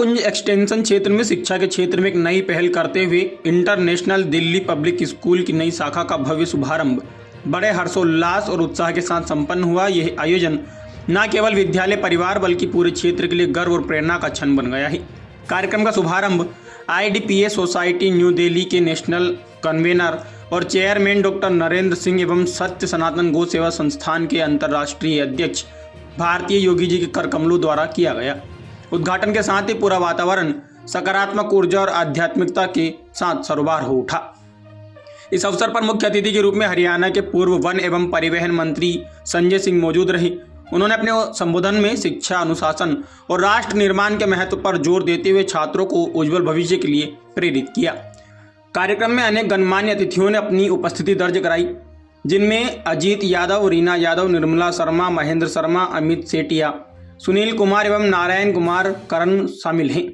कुंज extension क्षेत्र में शिक्षा के क्षेत्र में एक नई पहल करते हुए इंटरनेशनल दिल्ली पब्लिक स्कूल की नई शाखा का भव्य शुभारंभ बड़े हर्षोल्लास और उत्साह के साथ संपन्न हुआ। यह आयोजन न केवल विद्यालय परिवार बल्कि पूरे क्षेत्र के लिए गर्व और प्रेरणा का क्षण बन गया है। कार्यक्रम का शुभारंभ IDPS सोसाइटी न्यू दिल्ली के नेशनल कन्वेनर और चेयरमैन डॉक्टर नरेंद्र सिंह एवं सत्य सनातन गौ सेवा संस्थान के अंतर्राष्ट्रीय अध्यक्ष भारतीय योगी जी के कर कमलों द्वारा किया गया। उद्घाटन के साथ ही पूरा वातावरण सकारात्मक ऊर्जा और आध्यात्मिकता के साथ सरोबार हो उठा। इस अवसर पर मुख्य अतिथि के रूप में हरियाणा के पूर्व वन एवं परिवहन मंत्री संजय सिंह मौजूद रहे। उन्होंने अपने संबोधन में शिक्षा, अनुशासन और राष्ट्र निर्माण के महत्व पर जोर देते हुए छात्रों को उज्जवल भविष्य के लिए प्रेरित किया। कार्यक्रम में अनेक गणमान्य अतिथियों ने अपनी उपस्थिति दर्ज कराई, जिनमें अजीत यादव, रीना यादव, निर्मला शर्मा, महेंद्र शर्मा, अमित सेठिया, सुनील कुमार एवं नारायण कुमार करण शामिल हैं।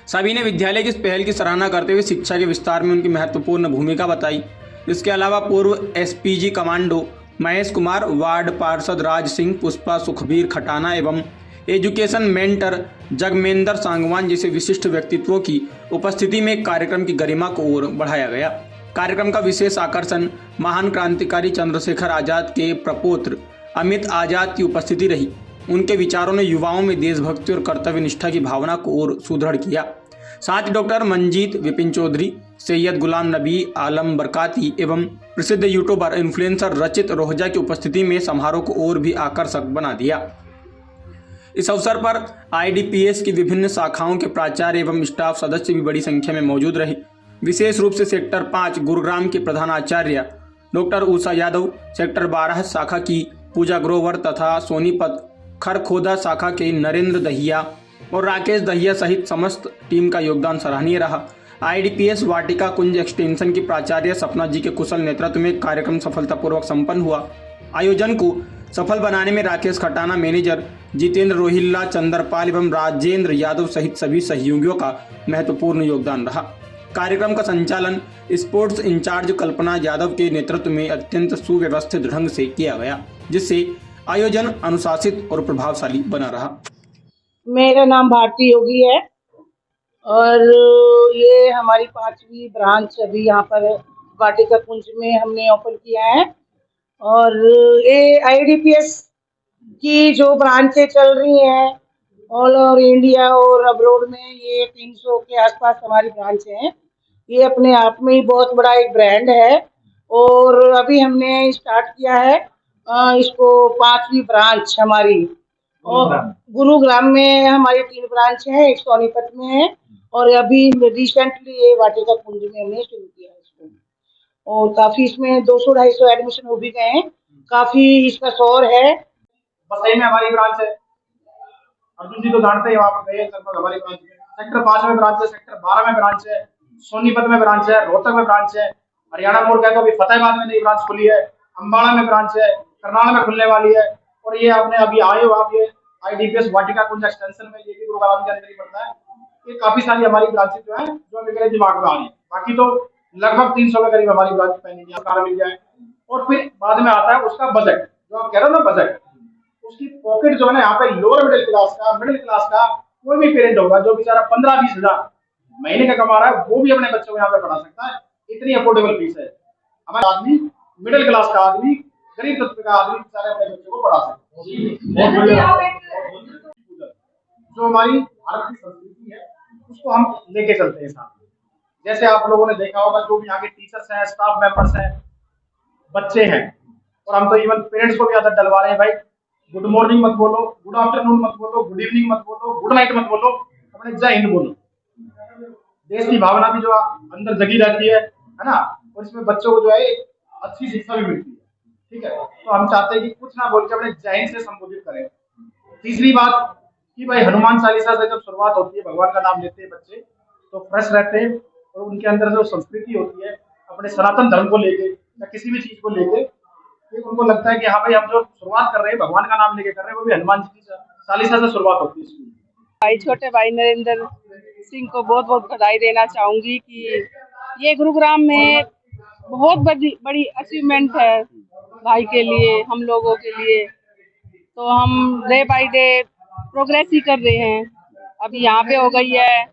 सभी ने विद्यालय की इस पहल की सराहना करते हुए शिक्षा के विस्तार में उनकी महत्वपूर्ण भूमिका बताई। इसके अलावा पूर्व SPG commando Mahesh Kumar, ward पार्षद राज सिंह, पुष्पा, सुखबीर खटाना एवं एजुकेशन मेंटर जगमेंद्र सांगवान जैसे विशिष्ट व्यक्तित्वों की उपस्थिति में कार्यक्रम की गरिमा को और बढ़ाया गया। कार्यक्रम का विशेष आकर्षण महान क्रांतिकारी चंद्रशेखर आजाद के प्रपौत्र अमित आजाद की उपस्थिति रही। उनके विचारों ने युवाओं में देशभक्ति और कर्तव्य निष्ठा की भावना को और सुदृढ़ किया। साथ ही डॉक्टर मंजीत, विपिन चौधरी, सैयद गुलाम नबी, आलम बरकाती एवं प्रसिद्ध यूट्यूबर इन्फ्लुएंसर रचित रोहजा की उपस्थिति में समारोह को और भी आकर्षक बना दिया। इस अवसर पर IDPS की विभिन्न शाखाओं के प्राचार्य एवं स्टाफ सदस्य भी बड़ी संख्या में मौजूद रहे। विशेष रूप से सेक्टर 5 गुरुग्राम के प्रधानाचार्य डॉक्टर उषा यादव, सेक्टर 12 शाखा की पूजा ग्रोवर तथा सोनीपत खरखोदा शाखा के नरेंद्र दहिया और राकेश दहिया सहित समस्त टीम का योगदान सराहनीय रहा। IDPS वाटिका कुंज एक्सटेंशन की प्राचार्य सपना जी के कुशल नेतृत्व में कार्यक्रम सफलतापूर्वक संपन्न हुआ। आयोजन को सफल बनाने में राकेश खटाना, मैनेजर जितेंद्र रोहिल्ला, चंद्रपाल एवं राजेंद्र यादव सहित सभी सहयोगियों का महत्वपूर्ण योगदान रहा। कार्यक्रम का संचालन स्पोर्ट्स इंचार्ज कल्पना यादव के नेतृत्व में अत्यंत सुव्यवस्थित ढंग से किया गया, जिससे आयोजन अनुशासित और प्रभावशाली बना रहा। मेरा नाम भारती योगी है और ये हमारी 5वीं ब्रांच अभी यहाँ पर वाटिका कुंज में हमने ओपन किया है। और ये IDPS की जो ब्रांचें चल रही हैं ऑल ओवर इंडिया और अब्रोड में, ये 300 के आसपास हमारी ब्रांच हैं। ये अपने आप में ही बहुत बड़ा एक ब्रांड है और अभी हमने स्टार्ट किया है इसको 5वीं ब्रांच हमारी। और गुरुग्राम में हमारी 3 ब्रांच है, एक सोनीपत में है और अभी रिसेंटली ये वाटिका कुंज में हमने शुरू किया है इसको। और काफी इसमें 200-250 एडमिशन हो भी गए हैं, काफी इसका शोर है। बसई में हमारी ब्रांच है, अर्जुन जी तो जानते हैं, वहाँ पर गए लगभग हमारी ब्रांच है। सेक्टर 5 में ब्रांच है, सेक्टर 12 में ब्रांच है, सोनीपत में ब्रांच है, रोहतक में ब्रांच है, हरियाणा मोड़ गए तो अभी फतेहाबाद में नई ब्रांच खुली है, अम्बाड़ा में ब्रांच है, करनाल में खुलने वाली है। और ये आपने अभी आए हो आप ये IDPS वाटिका कुंज एक्सटेंशन में, ये भी गुरुग्राम के अंदर ही पड़ता है। ये काफी सारी हमारी ब्रांचेज जो है जो मेरे दिमाग में आ रही है। बाकी तो लगभग 300 के करीब हमारी ब्रांच पैन मिल जाए। और फिर बाद में आता है उसका बजट, जो आप कह रहे हो ना बजट, उसकी पॉकेट जो है ना यहाँ पे लोअर मिडिल क्लास का, मिडिल क्लास का कोई भी पेरेंट होगा जो बेचारा 15-20 हजार महीने का कमा रहा है, वो भी अपने बच्चों को यहाँ पे पढ़ा सकता है। इतनी अफोर्डेबल फीस है। हमारा आदमी, मिडिल क्लास का आदमी, गरीब तबके का आदमी सारे अपने बच्चों को पढ़ा सकते हैं। जो हमारी भारत की संस्कृति है उसको हम लेके चलते हैं साथ में। जैसे आप लोगों ने देखा होगा, जो भी यहाँ के टीचर्स हैं, स्टाफ मेंबर्स हैं, बच्चे हैं, और हम तो इवन पेरेंट्स को भी आदत डलवा रहे हैं, भाई गुड मॉर्निंग मत बोलो, गुड आफ्टरनून मत बोलो, गुड इवनिंग मत बोलो, गुड नाइट मत बोलो, अपने जय हिंद बोलो। देश की भावना भी जो अंदर जगी रहती है ना, और इसमें बच्चों को जो है अच्छी शिक्षा भी मिलती है। ठीक है, तो हम चाहते हैं कि कुछ ना बोल के अपने जय हिंद से संबोधित करें। तीसरी बात कि भाई हनुमान चालीसा से जब शुरुआत होती है, भगवान का नाम लेते हैं बच्चे तो फ्रेश रहते हैं, और उनके अंदर जो संस्कृति होती है अपने सनातन धर्म को लेके या किसी भी चीज को लेके, उनको लगता है कि हाँ भाई हम जो शुरुआत कर रहे हैं भगवान का नाम लेके कर रहे हैं, वो भी हनुमान जी की चालीसा से शुरुआत होती है। भाई छोटे भाई नरेंद्र सिंह को बहुत बहुत बधाई देना चाहूंगी कि ये गुरुग्राम में बहुत बड़ी अचीवमेंट है भाई के लिए, हम लोगों के लिए। तो हम डे बाय डे प्रोग्रेस ही कर रहे हैं अभी यहाँ पे हो गई है,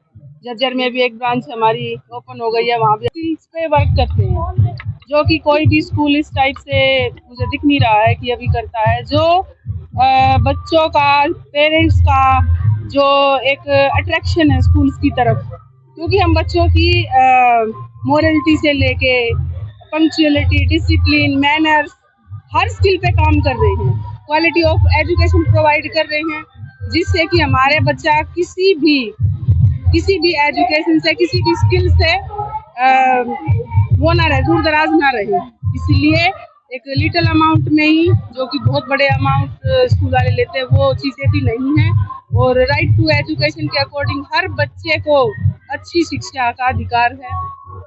झज्जर में भी एक ब्रांच हमारी ओपन हो गई है, वहाँ भी इस पे वर्क करते हैं, जो कि कोई भी स्कूल इस टाइप से मुझे दिख नहीं रहा है कि अभी करता है, जो बच्चों का, पेरेंट्स का जो एक अट्रैक्शन है स्कूल्स की तरफ, क्योंकि हम बच्चों की मोरलिटी से लेके पंक्चुअलिटी, डिसिप्लिन, मैनर्स, हर स्किल पे काम कर रहे हैं, क्वालिटी ऑफ एजुकेशन प्रोवाइड कर रहे हैं, जिससे कि हमारे बच्चा किसी भी एजुकेशन से, किसी भी स्किल से वो ना रहे, दूर दराज ना रहे। इसीलिए एक लिटिल अमाउंट में ही, जो कि बहुत बड़े अमाउंट स्कूल वाले लेते हैं, वो चीज़ें भी नहीं है। और राइट टू एजुकेशन के अकॉर्डिंग हर बच्चे को अच्छी शिक्षा का अधिकार है,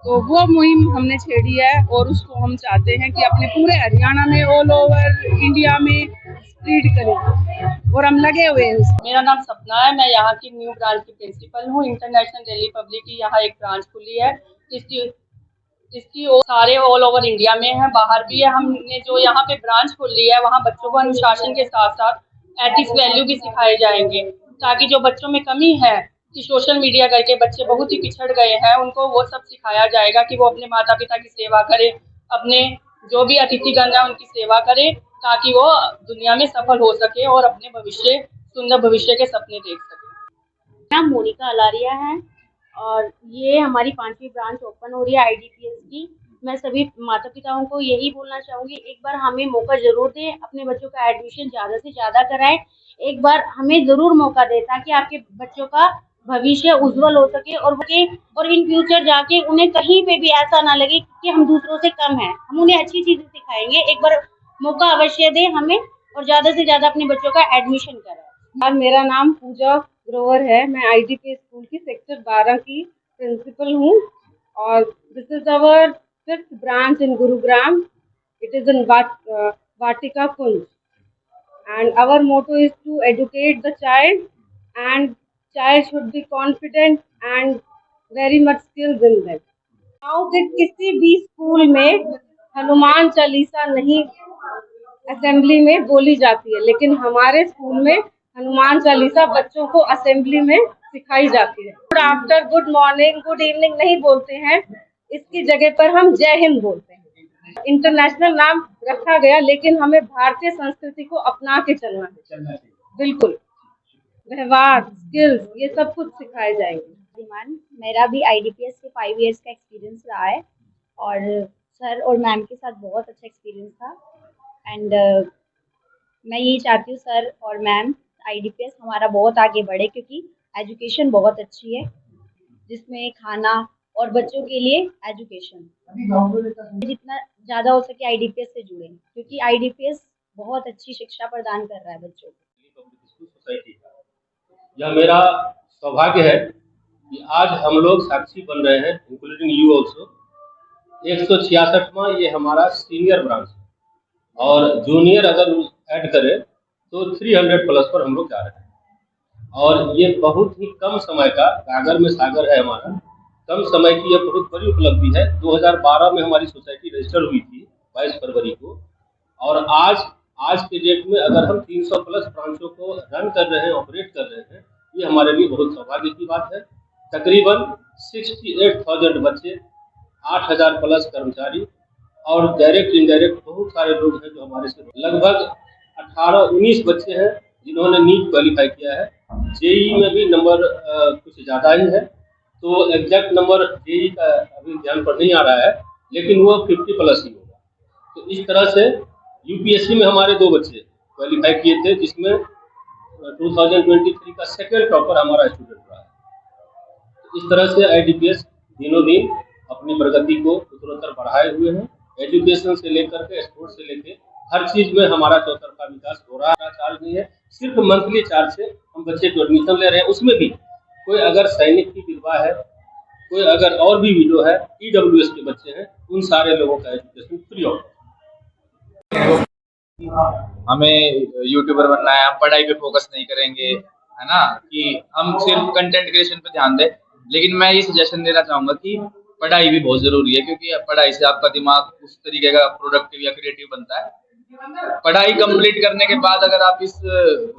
तो वो मुहिम हमने छेड़ी है और उसको हम चाहते हैं कि अपने पूरे हरियाणा में, ऑल ओवर इंडिया में स्प्रेड करें, और हम लगे हुए हैं। मेरा नाम सपना है, मैं यहाँ की न्यू ब्रांच की प्रिंसिपल हूँ। इंटरनेशनल दिल्ली पब्लिक की यहाँ एक ब्रांच खुली है, इसकी सारे ऑल ओवर इंडिया में है, बाहर भी है। हमने जो यहाँ पे ब्रांच खोली है, वहाँ बच्चों को अनुशासन के साथ साथ एथिक्स वैल्यू भी सिखाए जाएंगे, ताकि जो बच्चों में कमी है कि सोशल मीडिया करके बच्चे बहुत ही पिछड़ गए हैं, उनको वो सब सिखाया जाएगा कि वो अपने माता पिता की सेवा करे, अपने जो भी अतिथिगण है उनकी सेवा करे, ताकि वो दुनिया में सफल हो सके और अपने सुंदर भविष्य के सपने देख सके। नाम मोनिका अलारिया है और ये हमारी 5वीं ब्रांच ओपन हो रही है IDPS की। मैं सभी माता पिताओं को यही बोलना चाहूँगी, एक बार हमें मौका जरूर दें, अपने बच्चों का एडमिशन ज़्यादा से ज़्यादा कराएं, एक बार हमें ज़रूर मौका दें, ताकि आपके बच्चों का भविष्य उज्जवल हो सके और इन फ्यूचर जाके उन्हें कहीं पे भी ऐसा ना लगे कि हम दूसरों से कम हैं। हम उन्हें अच्छी चीज़ें सिखाएंगे, एक बार मौका अवश्य दें हमें और ज़्यादा से ज़्यादा अपने बच्चों का एडमिशन कराएं। और मेरा नाम पूजा ग्रोवर है, मैं IDPS स्कूल की सेक्टर 12 की प्रिंसिपल हूँ, और this is our 5th branch in Gurugram. It is in Vatika Kunj, and our motto is to educate the child, and child should be confident and very much skilled in that. गाँव के किसी भी school में हनुमान चालीसा नहीं assembly में बोली जाती है, लेकिन हमारे स्कूल में हनुमान चालीसा बच्चों को असेंबली में सिखाई जाती है। Good after, good morning, good evening नहीं बोलते हैं, इसकी जगह पर हम जय हिंद बोलते हैं। इंटरनेशनल नाम रखा गया, लेकिन हमें भारतीय संस्कृति को अपना के चलना है। बिल्कुल, व्यवहार, स्किल्स, ये सब कुछ सिखाए जाएंगे। मेरा भी IDPS से 5 इयर्स का एक्सपीरियंस रहा है और सर और मैम के साथ बहुत अच्छा एक्सपीरियंस था। एंड मैं यही चाहती हूँ सर और मैम, IDPS हमारा बहुत आगे बढ़े, क्योंकि एजुकेशन बहुत अच्छी है, जिसमें खाना और बच्चों के लिए एजुकेशन जितना ज़्यादा हो सके IDPS से जुड़े, क्योंकि IDPS बहुत अच्छी शिक्षा प्रदान कर रहा है बच्चों को। यह मेरा सौभाग्य है कि आज हम लोग साक्षी बन रहे हैं, इंक्लूडिंग यू ऑल्सो। 166वां ये हमारा सीनियर ब्रांच है, और जूनियर अगर ऐड करें तो 300 प्लस पर हम लोग जा रहे हैं, और ये बहुत ही कम समय का, सागर में सागर है हमारा, कम समय की यह बहुत बड़ी उपलब्धि है। 2012 में हमारी सोसाइटी रजिस्टर हुई थी 22 फरवरी को, और आज के डेट में अगर हम 300 प्लस ब्रांचों को रन कर रहे हैं, ऑपरेट कर रहे हैं, ये हमारे लिए बहुत सौभाग्य की बात है। तकरीबन 68,000 बच्चे, 8,000 प्लस कर्मचारी, और डायरेक्ट इनडायरेक्ट बहुत सारे लोग हैं जो हमारे से, लगभग 18-19 बच्चे हैं जिन्होंने नीट क्वालिफाई किया है। जेई में भी नंबर कुछ ज़्यादा ही है, तो एग्जैक्ट नंबर जेई का अभी ध्यान पर नहीं आ रहा है, लेकिन वो 50 प्लस ही होगा। तो इस तरह से UPSC में हमारे 2 बच्चे क्वालिफाई किए थे, जिसमें 2023 का सेकेंड टॉपर हमारा स्टूडेंट रहा है। तो इस तरह से IDPS दिनों दिन अपनी प्रगति को उत्तरोत्तर बढ़ाए हुए हैं। एजुकेशन से लेकर के, स्पोर्ट्स से लेकर हर चीज़ में हमारा चौतरफा विकास हो रहा है। चार्ज नहीं है, सिर्फ मंथली चार्ज से हम बच्चे को एडमिशन ले रहे हैं। उसमें भी कोई अगर सैनिक की विधवा है, कोई अगर और भी विडो है, EWS के बच्चे हैं, उन सारे लोगों का एजुकेशन फ्री ऑफ। हमें यूट्यूबर बनना है, हम पढ़ाई पे फोकस नहीं करेंगे, है ना, कि हम सिर्फ कंटेंट क्रिएशन पे ध्यान दें। लेकिन मैं ये सजेशन देना चाहूँगा कि पढ़ाई भी बहुत ज़रूरी है, क्योंकि पढ़ाई से आपका दिमाग उस तरीके का प्रोडक्टिव या क्रिएटिव बनता है। पढ़ाई कंप्लीट करने के बाद अगर आप इस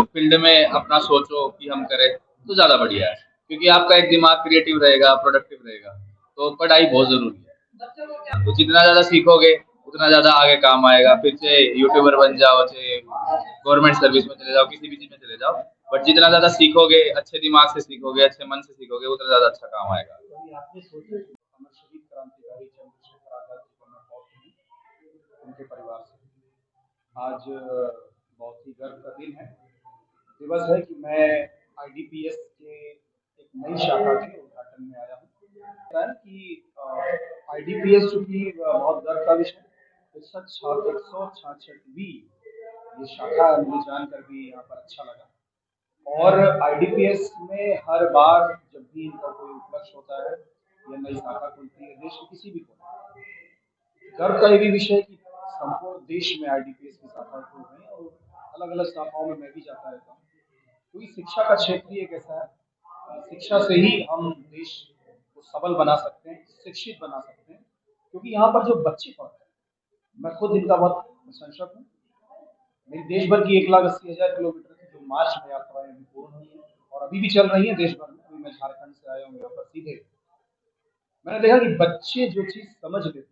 फील्ड में अपना सोचो कि हम करें, तो ज़्यादा बढ़िया है, क्योंकि आपका एक दिमाग क्रिएटिव रहेगा, प्रोडक्टिव रहेगा। तो पढ़ाई बहुत ज़रूरी है। तो जितना ज़्यादा सीखोगे उतना ज़्यादा आगे काम आएगा। फिर चाहे यूट्यूबर बन जाओ, चाहे गवर्नमेंट सर्विस में चले जाओ, किसी भी चीज़ में चले जाओ, बट जितना ज़्यादा सीखोगे, अच्छे दिमाग से सीखोगे, अच्छे मन से सीखोगे, उतना ज़्यादा अच्छा काम आएगा। कभी आपने सोचा कि अमर शहीद क्रांतिकारी चंद्रशेखर आजाद जी को मैं बहुत हूँ उनके परिवार से आज बहुत ही गर्व का दिन है, दिवस है कि मैं आईडीपीएस के एक नई शाखा के उद्घाटन में आया हूँ। है कि आईडीपीएस चूंकि बहुत गर्व का विषय 166वीं ये शाखा मुझे जानकर भी यहाँ पर अच्छा लगा। और आईडीपीएस में हर बार जब भी इनका कोई उपलक्ष्य होता है या नई शाखा खुलती है देश के किसी भी कोने, गर्व का ये भी विषय है कि संपूर्ण देश में आईडीपीएस की शाखाएं खुल रही हैं और अलग अलग शाखाओं में मैं भी जाता रहता हूँ, क्योंकि शिक्षा का क्षेत्र ही एक ऐसा है, शिक्षा से ही हम देश को सबल बना सकते हैं, शिक्षित बना सकते हैं। क्योंकि यहाँ पर जो बच्चे पढ़ते हैं, मैं खुद इनका बहुत प्रशंसक हूँ। मेरी देश भर की 1,80,000 किलोमीटर की जो मार्च में यात्राएं अभी पूर्ण हुई हैं और अभी भी चल रही हैं देश भर में। अभी मैं झारखंड से आया हूँ यहाँ पर सीधे, मैंने देखा कि बच्चे जो चीज समझ लेते हैं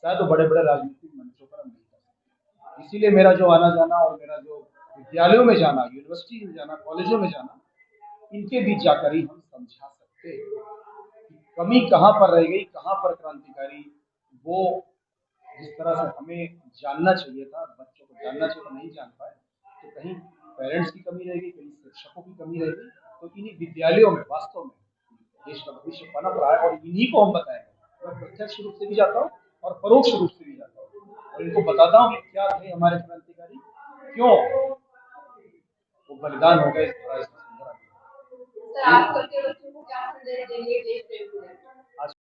शायद वो बड़े बड़े राजनीतिक मंचों पर हम नहीं कर सकते। इसीलिए मेरा जो आना जाना और मेरा जो विद्यालयों में जाना, यूनिवर्सिटी में जाना, कॉलेजों में जाना, इनके बीच जाकर ही हम समझा सकते हैं कि कमी कहाँ पर रह गई, कहाँ पर क्रांतिकारी वो जिस तरह से हमें जानना चाहिए था, बच्चों को जानना चाहिए तो नहीं जान पाए, तो कहीं पेरेंट्स की कमी रह गई, कहीं शिक्षकों की कमी रह गई। तो इन्हीं विद्यालयों में वास्तव में देश का भविष्य पनप रहा है और इन्हीं को हम बताएंगे। मैं प्रत्यक्ष रूप से भी जाता हूँ और परोक्ष रूप से भी जाता हूँ और इनको बताता हूँ कि क्या थे हमारे क्रांतिकारी, क्यों वो बलिदान हो गए इस तरह इस सुंदर। सर, आप छोटे बच्चों को क्या संदेश देंगे देश प्रेम को लेकर?